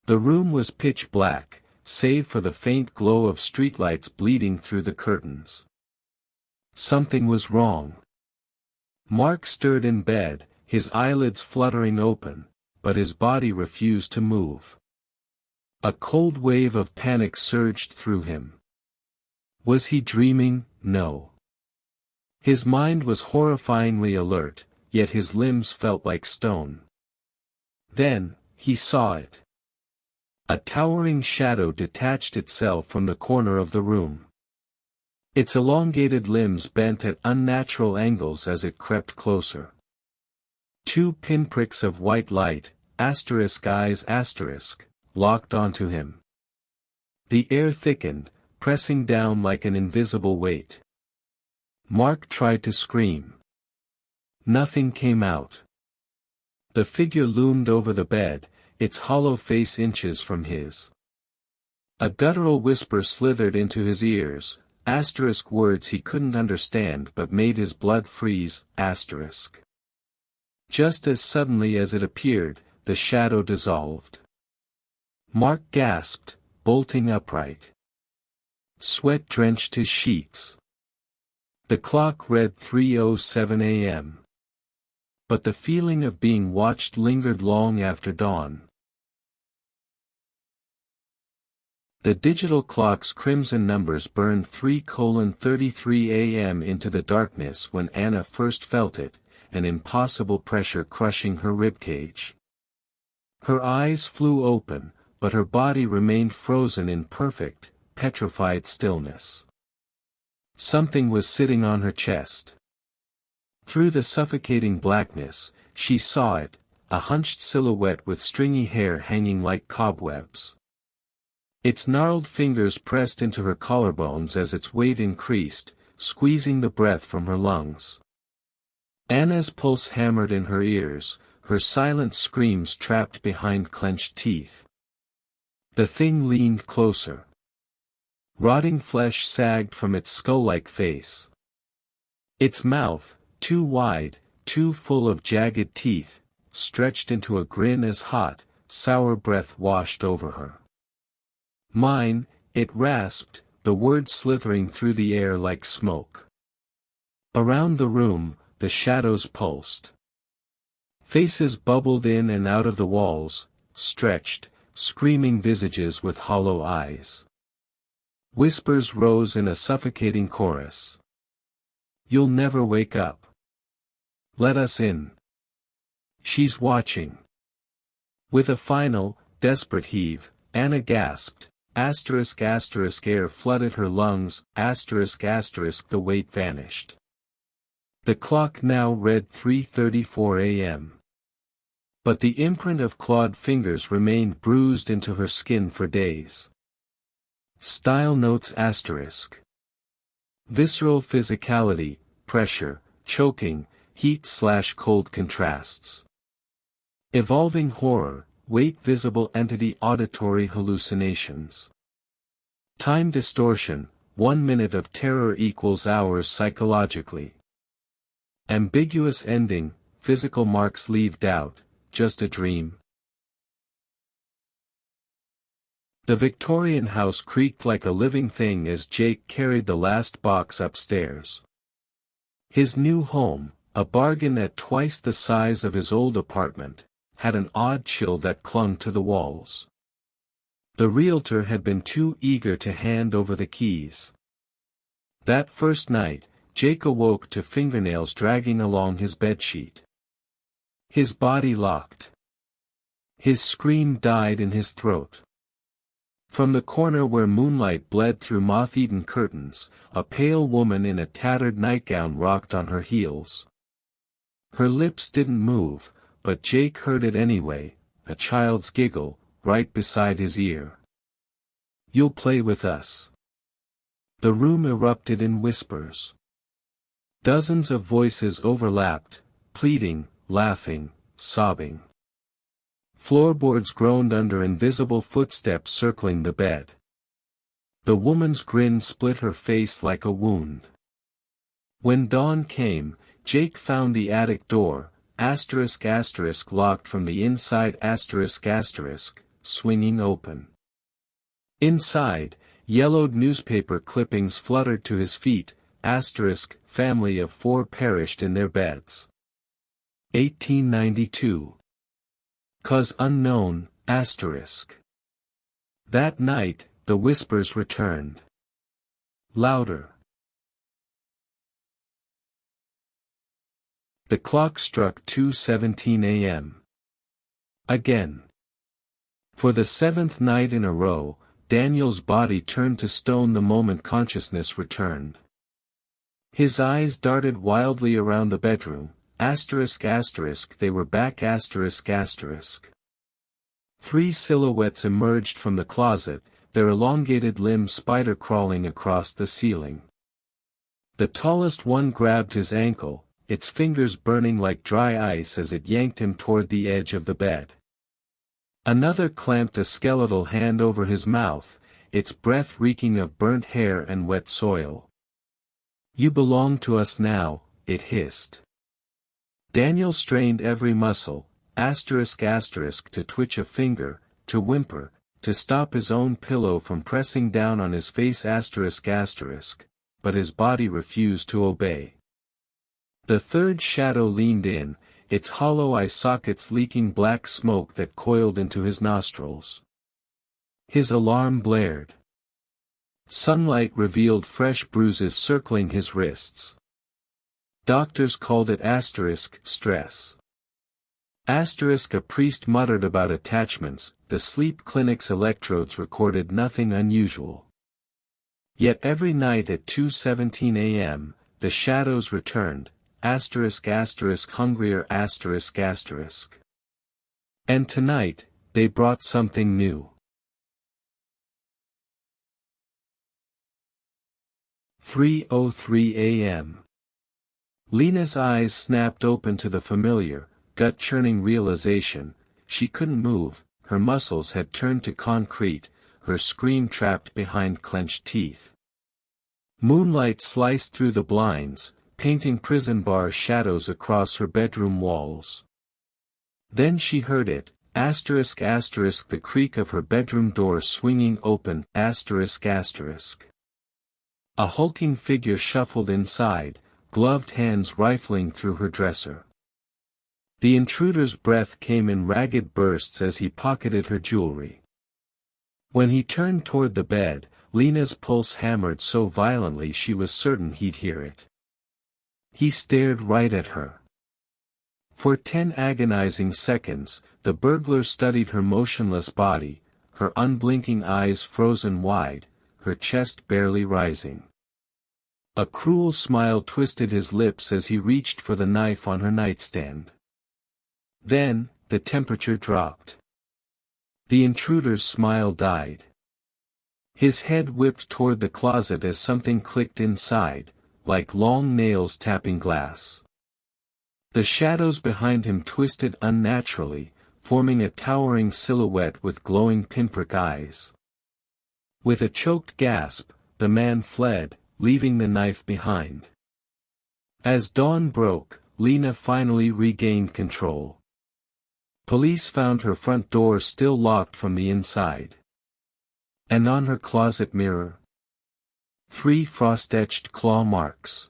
The room was pitch black, save for the faint glow of streetlights bleeding through the curtains. Something was wrong. Mark stirred in bed, his eyelids fluttering open, but his body refused to move. A cold wave of panic surged through him. Was he dreaming? No. His mind was horrifyingly alert, yet his limbs felt like stone. Then, he saw it. A towering shadow detached itself from the corner of the room. Its elongated limbs bent at unnatural angles as it crept closer. 2 pinpricks of white light, eyes locked onto him. The air thickened, pressing down like an invisible weight. Mark tried to scream. Nothing came out. The figure loomed over the bed, its hollow face inches from his. A guttural whisper slithered into his ears, words he couldn't understand but made his blood freeze, Just as suddenly as it appeared, the shadow dissolved. Mark gasped, bolting upright. Sweat drenched his sheets. The clock read 3:07 a.m. But the feeling of being watched lingered long after dawn. The digital clock's crimson numbers burned 3:33 a.m. into the darkness when Anna first felt it, an impossible pressure crushing her ribcage. Her eyes flew open, but her body remained frozen in perfect, petrified stillness. Something was sitting on her chest. Through the suffocating blackness, she saw it, a hunched silhouette with stringy hair hanging like cobwebs. Its gnarled fingers pressed into her collarbones as its weight increased, squeezing the breath from her lungs. Anna's pulse hammered in her ears, her silent screams trapped behind clenched teeth. The thing leaned closer. Rotting flesh sagged from its skull-like face. Its mouth, too wide, too full of jagged teeth, stretched into a grin as hot, sour breath washed over her. "Mine," it rasped, the words slithering through the air like smoke. Around the room, the shadows pulsed. Faces bubbled in and out of the walls, stretched, screaming visages with hollow eyes. Whispers rose in a suffocating chorus. "You'll never wake up. Let us in. She's watching." With a final, desperate heave, Anna gasped, air flooded her lungs, the weight vanished. The clock now read 3:34 a.m. But the imprint of clawed fingers remained bruised into her skin for days. Style notes Visceral physicality, pressure, choking, heat/cold contrasts. Evolving horror, weight visible entity auditory hallucinations. Time distortion, 1 minute of terror equals hours psychologically. Ambiguous ending, physical marks leave doubt, just a dream. The Victorian house creaked like a living thing as Jake carried the last box upstairs. His new home, a bargain at twice the size of his old apartment, had an odd chill that clung to the walls. The realtor had been too eager to hand over the keys. That first night, Jake awoke to fingernails dragging along his bedsheet. His body locked. His scream died in his throat. From the corner where moonlight bled through moth-eaten curtains, a pale woman in a tattered nightgown rocked on her heels. Her lips didn't move, but Jake heard it anyway, a child's giggle, right beside his ear. "You'll play with us." The room erupted in whispers. Dozens of voices overlapped, pleading, laughing, sobbing. Floorboards groaned under invisible footsteps circling the bed. The woman's grin split her face like a wound. When dawn came, Jake found the attic door, *** locked from the inside ***, swinging open. Inside, yellowed newspaper clippings fluttered to his feet, asterisk, family of 4 perished in their beds. 1892. Cause unknown, asterisk. That night, the whispers returned. Louder. The clock struck 2:17 a.m. Again. For the 7th night in a row, Daniel's body turned to stone the moment consciousness returned. His eyes darted wildly around the bedroom, asterisk asterisk they were back asterisk asterisk. 3 silhouettes emerged from the closet, their elongated limbs spider-crawling across the ceiling. The tallest one grabbed his ankle, its fingers burning like dry ice as it yanked him toward the edge of the bed. Another clamped a skeletal hand over his mouth, its breath reeking of burnt hair and wet soil. "You belong to us now," it hissed. Daniel strained every muscle, asterisk asterisk to twitch a finger, to whimper, to stop his own pillow from pressing down on his face asterisk asterisk, but his body refused to obey. The third shadow leaned in, its hollow eye sockets leaking black smoke that coiled into his nostrils. His alarm blared. Sunlight revealed fresh bruises circling his wrists. Doctors called it asterisk stress. Asterisk a priest muttered about attachments, the sleep clinic's electrodes recorded nothing unusual. Yet every night at 2:17 a.m., the shadows returned, asterisk asterisk hungrier asterisk asterisk. And tonight, they brought something new. 3:03 a.m. Lena's eyes snapped open to the familiar, gut-churning realization: she couldn't move, her muscles had turned to concrete, her scream trapped behind clenched teeth. Moonlight sliced through the blinds, painting prison bar shadows across her bedroom walls. Then she heard it, asterisk asterisk the creak of her bedroom door swinging open, asterisk asterisk. A hulking figure shuffled inside, gloved hands rifling through her dresser. The intruder's breath came in ragged bursts as he pocketed her jewelry. When he turned toward the bed, Lena's pulse hammered so violently she was certain he'd hear it. He stared right at her. For 10 agonizing seconds, the burglar studied her motionless body, her unblinking eyes frozen wide, her chest barely rising. A cruel smile twisted his lips as he reached for the knife on her nightstand. Then, the temperature dropped. The intruder's smile died. His head whipped toward the closet as something clicked inside, like long nails tapping glass. The shadows behind him twisted unnaturally, forming a towering silhouette with glowing pinprick eyes. With a choked gasp, the man fled, leaving the knife behind. As dawn broke, Lena finally regained control. Police found her front door still locked from the inside. And on her closet mirror, 3 frost-etched claw marks.